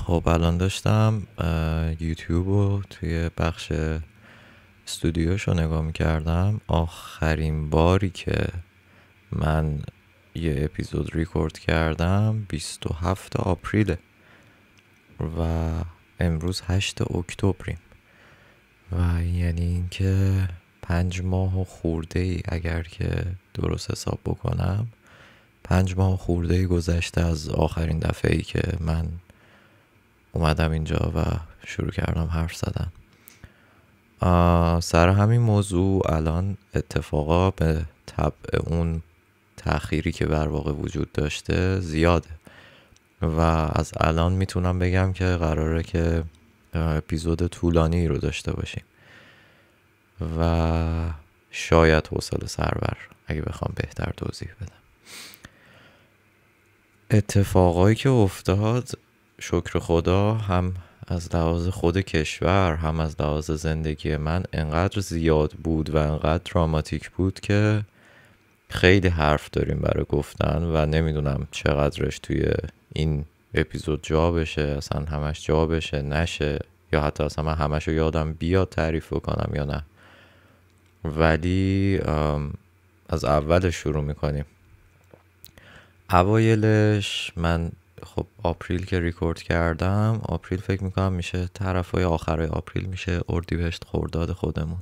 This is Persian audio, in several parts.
خب الان داشتم یوتیوب رو توی بخش استودیوش رو نگاه میکردم. آخرین باری که من یه اپیزود ریکورد کردم 27 آپریله و امروز 8 اکتبریم و یعنی اینکه 5 ماه و خورده ای اگر که درست حساب بکنم 5 ماه و خورده ای گذشته از آخرین دفعه ای که من اومدم اینجا و شروع کردم حرف زدن. سر همین موضوع الان اتفاقا به طبع اون تأخیری که بر واقع وجود داشته زیاده و از الان میتونم بگم که قراره که اپیزود طولانی رو داشته باشیم و شاید حوصله سربر اگه بخوام بهتر توضیح بدم. اتفاقایی که افتاد شکر خدا هم از لحاظ خود کشور هم از لحاظ زندگی من انقدر زیاد بود و انقدر دراماتیک بود که خیلی حرف داریم برای گفتن و نمیدونم چقدرش توی این اپیزود جا بشه، اصلا همش جا بشه نشه، یا حتی اصلا من همش رو یادم بیاد تعریف بکنم یا نه. ولی از اول شروع میکنیم. اوایلش من خب آپریل که ریکورد کردم، آپریل فکر میکنم میشه طرفای آخرای آپریل، میشه اردیبهشت خرداد خودمون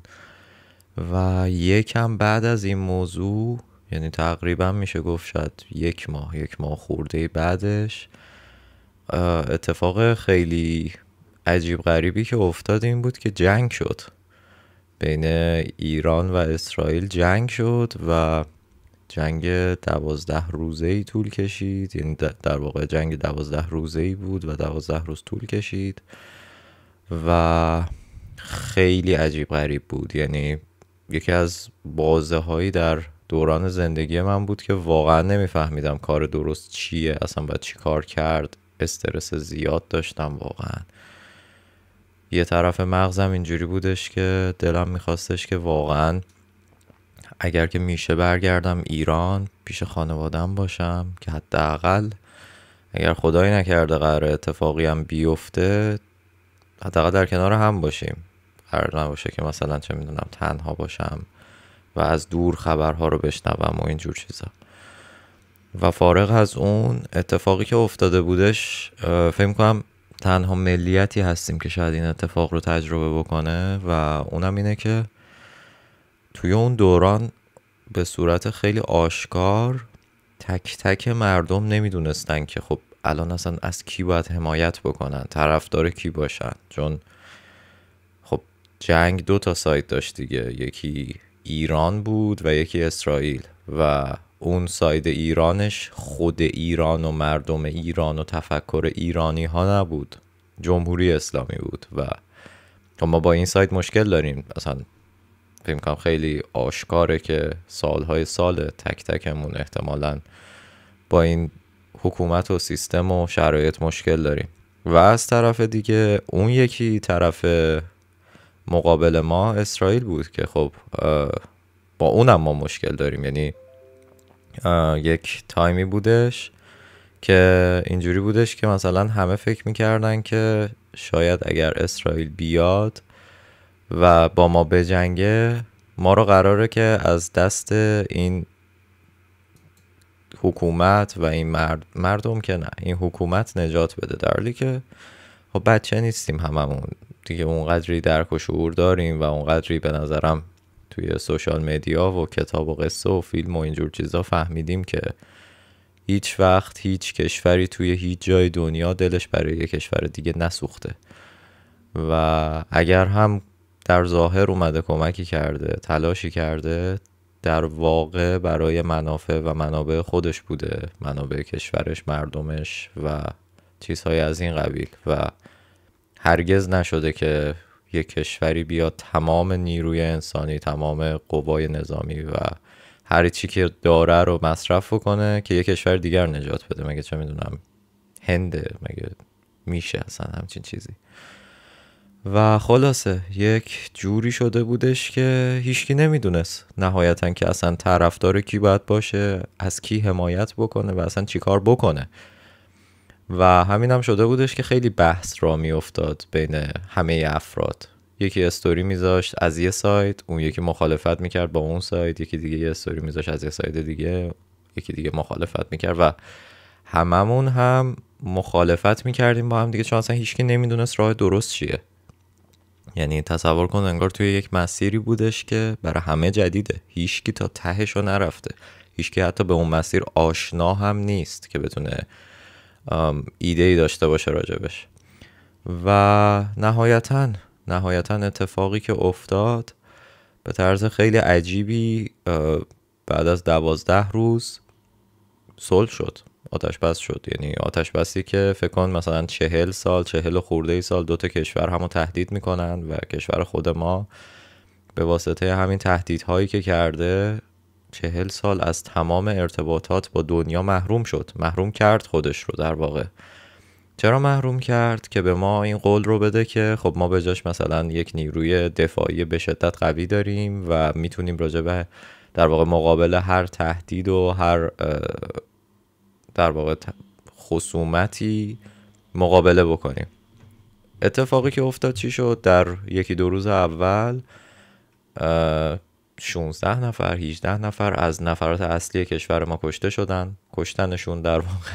و یکم بعد از این موضوع، یعنی تقریبا میشه گفت شاید یک ماه خورده بعدش، اتفاق خیلی عجیب غریبی که افتاد این بود که جنگ شد بین ایران و اسرائیل. جنگ شد و جنگ 12 روزه‌ای طول کشید، یعنی در واقع جنگ 12 روزه‌ای بود و 12 روز طول کشید و خیلی عجیب غریب بود. یعنی یکی از بازه هایی در دوران زندگی من بود که واقعا نمیفهمیدم کار درست چیه، اصلا باید چی کار کرد. استرس زیاد داشتم واقعا. یه طرف مغزم اینجوری بودش که دلم میخواستش که واقعا اگر که میشه برگردم ایران پیش خانوادم باشم، که حداقل اگر خدایی نکرده قرار اتفاقی هم بیفته حداقل در کنار هم باشیم، قرار نباشه که مثلا چه میدونم تنها باشم و از دور خبرها رو بشنوم و اینجور چیزا. و فارغ از اون اتفاقی که افتاده بودش، فکر کنم تنها ملیتی هستیم که شاید این اتفاق رو تجربه بکنه و اونم اینه که توی اون دوران به صورت خیلی آشکار تک تک مردم نمیدونستن که خب الان اصلا از کی باید حمایت بکنن، طرفدار کی باشن. چون خب جنگ 2 سایت داشت دیگه، یکی ایران بود و یکی اسرائیل و اون ساید ایرانش خود ایران و مردم ایران و تفکر ایرانی ها نبود، جمهوری اسلامی بود و ما با این ساید مشکل داریم. اصلا فکر کنم خیلی آشکاره که سالهای سال تک تکمون احتمالاً با این حکومت و سیستم و شرایط مشکل داریم. و از طرف دیگه اون یکی طرف مقابل ما اسرائیل بود که خب با اونم ما مشکل داریم. یعنی یک تایمی بودش که اینجوری بودش که مثلا همه فکر میکردن که شاید اگر اسرائیل بیاد و با ما بجنگه ما رو قراره که از دست این حکومت و این مردم که نه، این حکومت نجات بده، در حالی که خب بچه نیستیم هممون دیگه، اونقدری درک و شعور داریم و اونقدری به نظرم توی سوشال مدیا و کتاب و قصه و فیلم و اینجور چیزا فهمیدیم که هیچ وقت هیچ کشوری توی هیچ جای دنیا دلش برای یک کشور دیگه نسوخته و اگر هم در ظاهر اومده کمکی کرده، تلاشی کرده، در واقع برای منافع و منابع خودش بوده، منابع کشورش، مردمش و چیزهای از این قبیل. و هرگز نشده که یک کشوری بیاد تمام نیروی انسانی، تمام قوای نظامی و هر چی که داره رو مصرف کنه که یک کشور دیگر نجات بده. مگه چه میدونم هنده، مگه میشه اصلا همچین چیزی؟ و خلاصه یک جوری شده بودش که هیچکی نمیدونست نهایتا که اصلا طرفدار کی باید باشه، از کی حمایت بکنه و اصلا چی کار بکنه. و همین هم شده بودش که خیلی بحث را می افتاد بین همه افراد. یکی استوری میذاشت از یه سایت، اون یکی مخالفت میکرد با اون سایت، یکی دیگه یه استوری میذاشت از یه سایت دیگه، یکی دیگه مخالفت میکرد و هممون هم مخالفت میکردیم با هم دیگه، چون اصلا هیچکی نمیدونست راه درست چیه. یعنی تصور کن انگار توی یک مسیری بودش که برای همه جدیده، هیچکی تا تهشو نرفته، هیچکی حتی به اون مسیر آشنا هم نیست که بتونه ایده‌ای داشته باشه راجبش. و نهایتا اتفاقی که افتاد به طرز خیلی عجیبی بعد از 12 روز صلح شد، آتش بس شد. یعنی آتش بسی که فکر کن مثلا 40 خورده سال دو تا کشور همو تهدید میکنن و کشور خود ما به واسطه همین تهدیدهایی که کرده 40 سال از تمام ارتباطات با دنیا محروم کرد خودش رو. در واقع چرا محروم کرد؟ که به ما این قول رو بده که خب ما به جاش مثلا یک نیروی دفاعی به شدت قوی داریم و میتونیم راجع به در واقع مقابل هر تهدید و هر در واقع خصومتی مقابله بکنیم. اتفاقی که افتاد چی شد؟ در یکی دو روز اول 16 نفر 18 نفر از نفرات اصلی کشور ما کشتنشون در واقع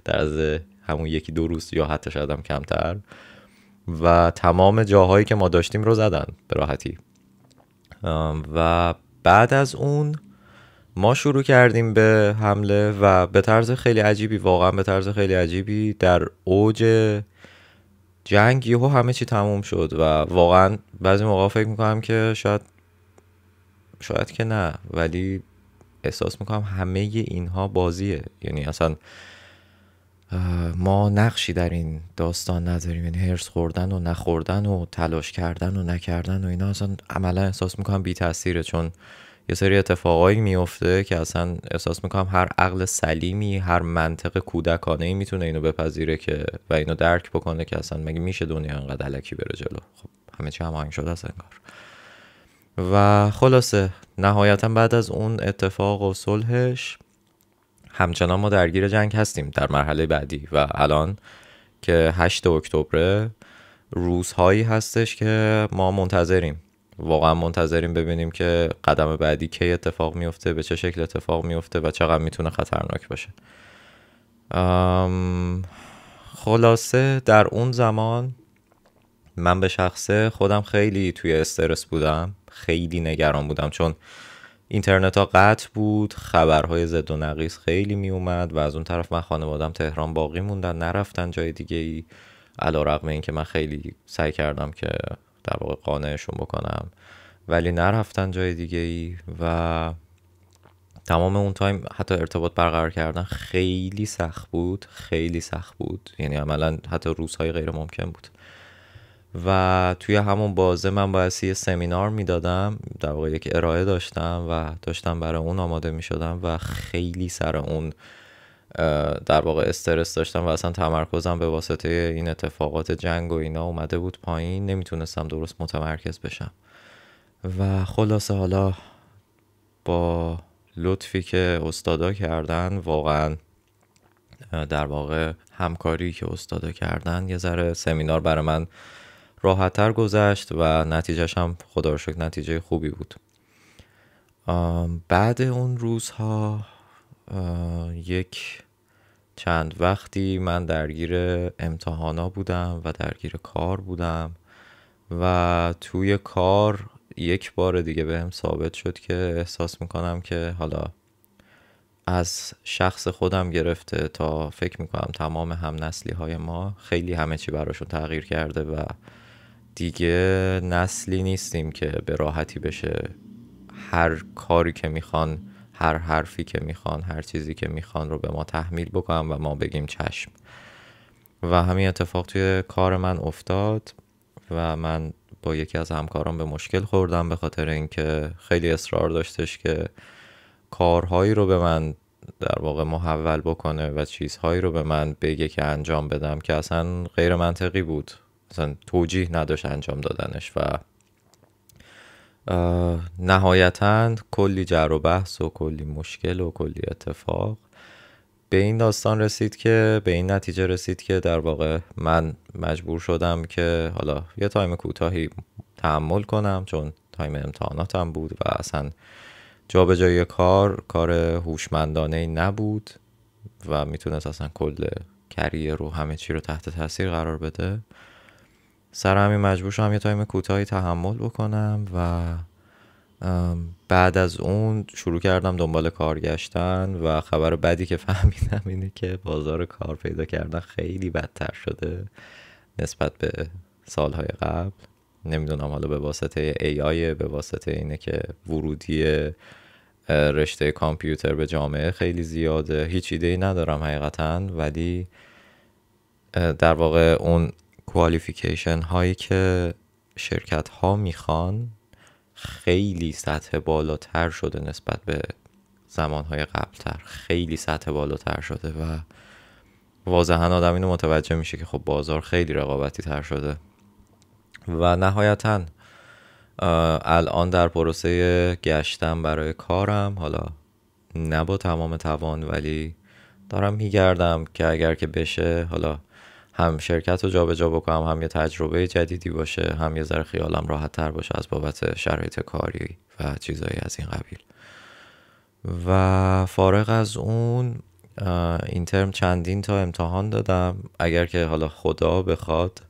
در از همون یکی دو روز یا حتی شاید هم کمتر، و تمام جاهایی که ما داشتیم رو زدن به راحتی. و بعد از اون ما شروع کردیم به حمله و به طرز خیلی عجیبی، واقعا به طرز خیلی عجیبی در اوج جنگ یهو همه چی تموم شد و واقعا بعضی موقع فکر میکنم که شاید که نه، ولی احساس میکنم همه اینها بازیه. یعنی اصلا ما نقشی در این داستان نداریم. یعنی هرس خوردن و نخوردن و تلاش کردن و نکردن و اینا اصلا عملا احساس میکنم بی تاثیره، چون یه سری اتفاقایی میفته که اصلا احساس میکنم هر عقل سلیمی، هر منطق کودکانه‌ای میتونه اینو بپذیره که و اینو درک بکنه که اصلا مگه میشه دنیا انقدر الکی بره جلو. خب همه چی هماهنگ شده است انگار. و خلاصه نهایتا بعد از اون اتفاق و صلحش همچنان ما درگیر جنگ هستیم در مرحله بعدی و الان که 8 اکتبر روزهایی هستش که ما واقعا منتظریم ببینیم که قدم بعدی کی اتفاق میفته، به چه شکل اتفاق میفته و چقدر میتونه خطرناک باشه. خلاصه در اون زمان من به شخصه خودم خیلی توی استرس بودم، خیلی نگران بودم، چون اینترنت ها قطع بود، خبرهای زد و نقیص خیلی می اومد و از اون طرف من خانوادم تهران باقی موندن، نرفتن جای دیگه ای، علیرغم این که من خیلی سعی کردم که در واقع قانعشون بکنم ولی نرفتن جای دیگه ای و تمام اون تایم حتی ارتباط برقرار کردن خیلی سخت بود. یعنی عملا حتی روزهای غیر ممکن بود. و توی همون بازه من باید یه سمینار میدادم، در واقع یک ارائه داشتم و داشتم برای اون آماده میشدم و خیلی سر اون در واقع استرس داشتم و اصلا تمرکزم به واسطه این اتفاقات جنگ و اینا اومده بود پایین، نمیتونستم درست متمرکز بشم. و خلاصه حالا با لطفی که استادا کردن، واقعا در واقع همکاری که استادا کردن، یه ذره سمینار برای من راحت‌تر گذشت و نتیجهش هم خدا رو شکر نتیجه خوبی بود. بعد اون روزها یک چند وقتی من درگیر امتحانا بودم و درگیر کار بودم و توی کار یک بار دیگه بهم ثابت شد که احساس میکنم که حالا از شخص خودم گرفته تا فکر میکنم تمام هم نسلی های ما خیلی همه چی براشون تغییر کرده و دیگه نسلی نیستیم که به راحتی بشه هر کاری که میخوان، هر حرفی که میخوان، هر چیزی که میخوان رو به ما تحمیل بکنم و ما بگیم چشم. و همین اتفاق توی کار من افتاد و من با یکی از همکاران به مشکل خوردم به خاطر اینکه خیلی اصرار داشتش که کارهایی رو به من در واقع محول بکنه و چیزهایی رو به من بگه که انجام بدم که اصلا غیر منطقی بود، اصلا توجیه نداشت انجام دادنش. و نهایتاً کلی جر و بحث و کلی مشکل و کلی اتفاق به این داستان رسید که به این نتیجه رسید که در واقع من مجبور شدم که حالا یه تایم کوتاهی تحمل کنم، چون تایم امتحاناتم بود و اصلا جابجایی کار هوشمندانه نبود و میتونست اصلا کل کریر رو همه چی رو تحت تاثیر قرار بده. سر همین مجبور شدم یه تایم کوتاهی تحمل بکنم و بعد از اون شروع کردم دنبال کار گشتن و خبر بدی که فهمیدم اینه که بازار کار پیدا کردن خیلی بدتر شده نسبت به سالهای قبل. نمیدونم حالا به واسطه AI، به واسطه اینه که ورودی رشته کامپیوتر به جامعه خیلی زیاده، هیچ ایده‌ای ندارم حقیقتا، ولی در واقع اون کوالیفیکیشن هایی که شرکت ها میخوان خیلی سطح بالاتر شده نسبت به زمانهای قبلتر، خیلی سطح بالاتر شده و واضحا آدم اینو متوجه میشه که خب بازار خیلی رقابتی تر شده. و نهایتا الان در پروسه گشتم برای کارم، حالا نه با تمام توان، ولی دارم میگردم که اگر که بشه حالا هم شرکت رو جابجا بکنم، هم یه تجربه جدیدی باشه، هم یه ذره خیالم راحت تر باشه از بابت شرایط کاری و چیزایی از این قبیل. و فارغ از اون این ترم چندین تا امتحان دادم. اگر که حالا خدا بخواد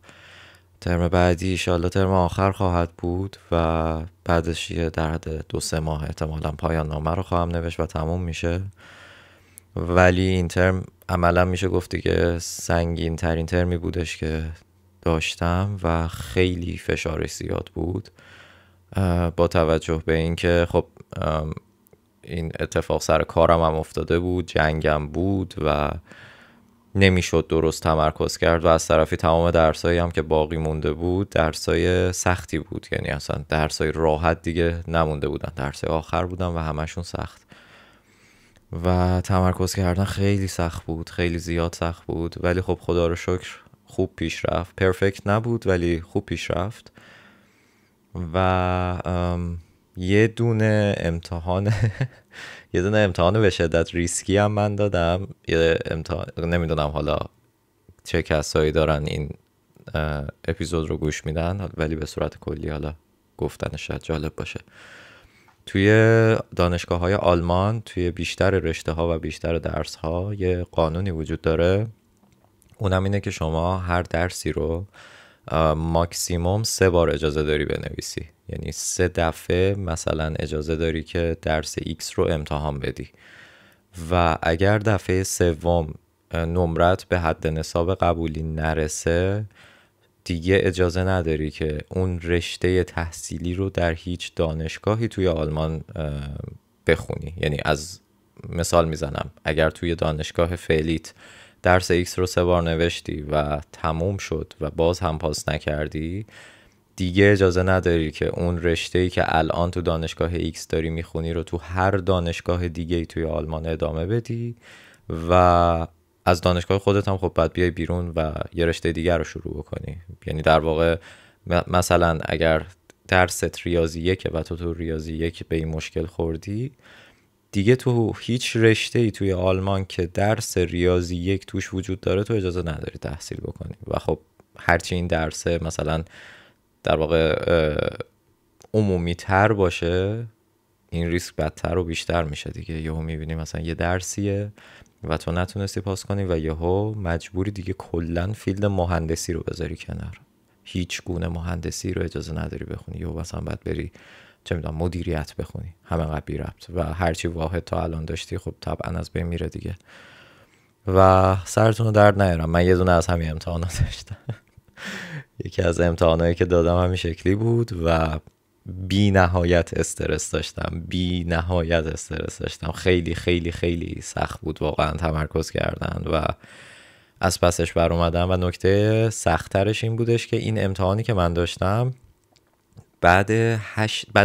ترم بعدی ایشالله ترم آخر خواهد بود و بعدش یه در حد 2-3 ماه احتمالا پایان نامه رو خواهم نوشت و تموم میشه. ولی این ترم عملا میشه گفتی که سنگین ترین ترمی بودش که داشتم و خیلی فشارش زیاد بود، با توجه به اینکه خب این اتفاق سر کارم هم افتاده بود، جنگم بود و نمیشد درست تمرکز کرد و از طرفی تمام درسایی هم که باقی مونده بود درسای سختی بود، یعنی اصلا درسای راحت دیگه نمونده بودن، درسای آخر بودن و همشون سخت و تمرکز کردن خیلی سخت بود، خیلی زیاد سخت بود. ولی خب خدا رو شکر خوب پیش رفت، پرفکت نبود ولی خوب پیش رفت. و یه دونه امتحان یه دونه امتحان به شدت ریسکی هم من دادم. یه امتحان نمیدونم حالا چه کسایی دارن این اپیزود رو گوش میدن، ولی به صورت کلی حالا گفتنش شاید جالب باشه. توی دانشگاه های آلمان توی بیشتر رشته ها و بیشتر درس ها یه قانونی وجود داره، اونم اینه که شما هر درسی رو ماکسیموم 3 بار اجازه داری بنویسی، یعنی 3 دفعه مثلا اجازه داری که درس X رو امتحان بدی و اگر دفعه سوم نمرت به حد نصاب قبولی نرسه دیگه اجازه نداری که اون رشته تحصیلی رو در هیچ دانشگاهی توی آلمان بخونی. یعنی از مثال میزنم، اگر توی دانشگاه فعلیت درس X رو 3 بار نوشتی و تموم شد و باز هم پاس نکردی، دیگه اجازه نداری که اون رشته‌ای که الان تو دانشگاه X داری میخونی رو تو هر دانشگاه دیگه‌ای توی آلمان ادامه بدی و از دانشگاه خودت هم خب بعد بیای بیرون و یه رشته دیگر رو شروع بکنی. یعنی در واقع مثلا اگر درست ریاضی 1 و تو ریاضی 1 به این مشکل خوردی، دیگه تو هیچ رشته‌ای توی آلمان که درس ریاضی 1 توش وجود داره تو اجازه نداری تحصیل بکنی. و خب هرچی این درسه مثلا در واقع عمومی تر باشه، این ریسک بدتر و بیشتر میشه دیگه. یهو میبینی مثلا یه درسیه و تو نتونستی پاس کنی و یهو مجبوری دیگه کلن فیلد مهندسی رو بذاری کنار، هیچ گونه مهندسی رو اجازه نداری بخونی، یهو مثلا باید بری چه میدونم مدیریت بخونی، همینقدر بی ربط و هرچی واحد تا الان داشتی خب طبعا از بین میره دیگه. و سرتون رو درد نیارم، من یه دونه از همین امتحانات داشتم یکی از امتحانایی که دادم همین شکلی بود و بی نهایت استرس داشتم، خیلی خیلی خیلی سخت بود واقعا تمرکز کردن و از پسش بر اومدم. و نکته سخت‌ترش این بودش که این امتحانی که من داشتم بعد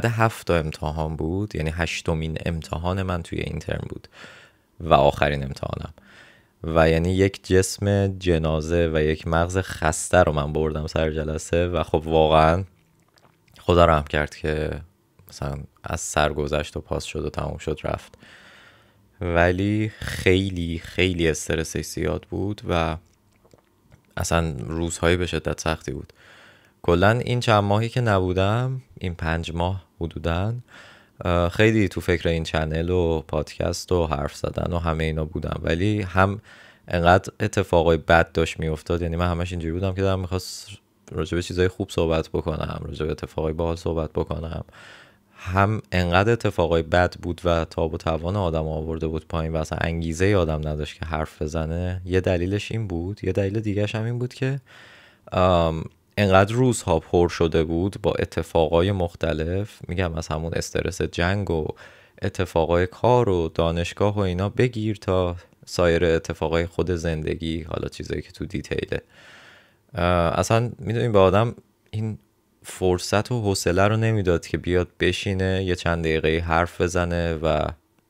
7 تا امتحان بود، یعنی 8مین امتحان من توی این ترم بود و آخرین امتحانم و یعنی یک جسم جنازه و یک مغز خسته رو من بردم سر جلسه و خب واقعا خدا رحم کرد که مثلا از سر گذشت و پاس شد و تموم شد رفت. ولی خیلی خیلی استرسش زیاد بود و اصلا روزهایی به شدت سختی بود. کلا این چند ماهی که نبودم، این 5 ماه حدوداً، خیلی تو فکر این چنل و پادکست و حرف زدن و همه اینا بودم، ولی هم انقدر اتفاقای بد داشت میافتاد. یعنی من همش اینجوری بودم که دارم میخواست راجع به چیزای خوب صحبت بکنم، راجع به اتفاقای باحال صحبت بکنم، هم انقدر اتفاقای بد بود و تاب و توان آدم آورده بود پایین و اصلا انگیزه آدم نداشت که حرف بزنه. یه دلیلش این بود، یه دلیل دیگه‌ش هم این بود که انقدر روزها پر شده بود با اتفاقای مختلف، میگم از همون استرس جنگ و اتفاقای کار و دانشگاه و اینا بگیر تا سایر اتفاقای خود زندگی، حالا چیزایی که تو دیتیله. اصلا میدونیم به آدم این فرصت و حوصله رو نمیداد که بیاد بشینه یه چند دقیقه حرف بزنه و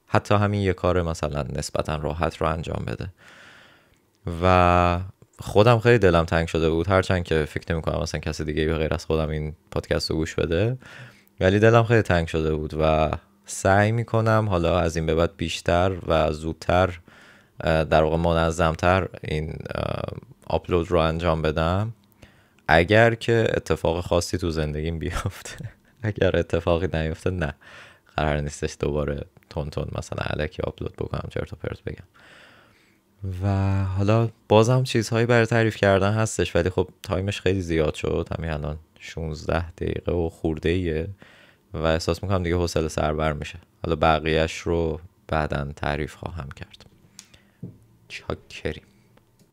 حتی همین یه کار مثلا نسبتا راحت رو انجام بده. و خودم خیلی دلم تنگ شده بود، هرچند که فکر نمی کنم مثلا کسی دیگه به غیر از خودم این پادکست رو گوش بده، ولی دلم خیلی تنگ شده بود و سعی میکنم حالا از این به بعد بیشتر و زودتر، در واقع منظمتر این آپلود رو انجام بدم. اگر که اتفاق خاصی تو زندگیم بیفته، اگر اتفاقی نیفته نه، قرار نیستش دوباره تون مثلا الکی آپلود بکنم، چرت و پرت بگم. و حالا بازم چیزهایی برای تعریف کردن هستش، ولی خب تایمش خیلی زیاد شد، همین الان 16 دقیقه و خورده ایه و احساس میکنم دیگه حوصله سربر میشه. حالا بقیهش رو بعداً تعریف خواهم کرد. چاکریم.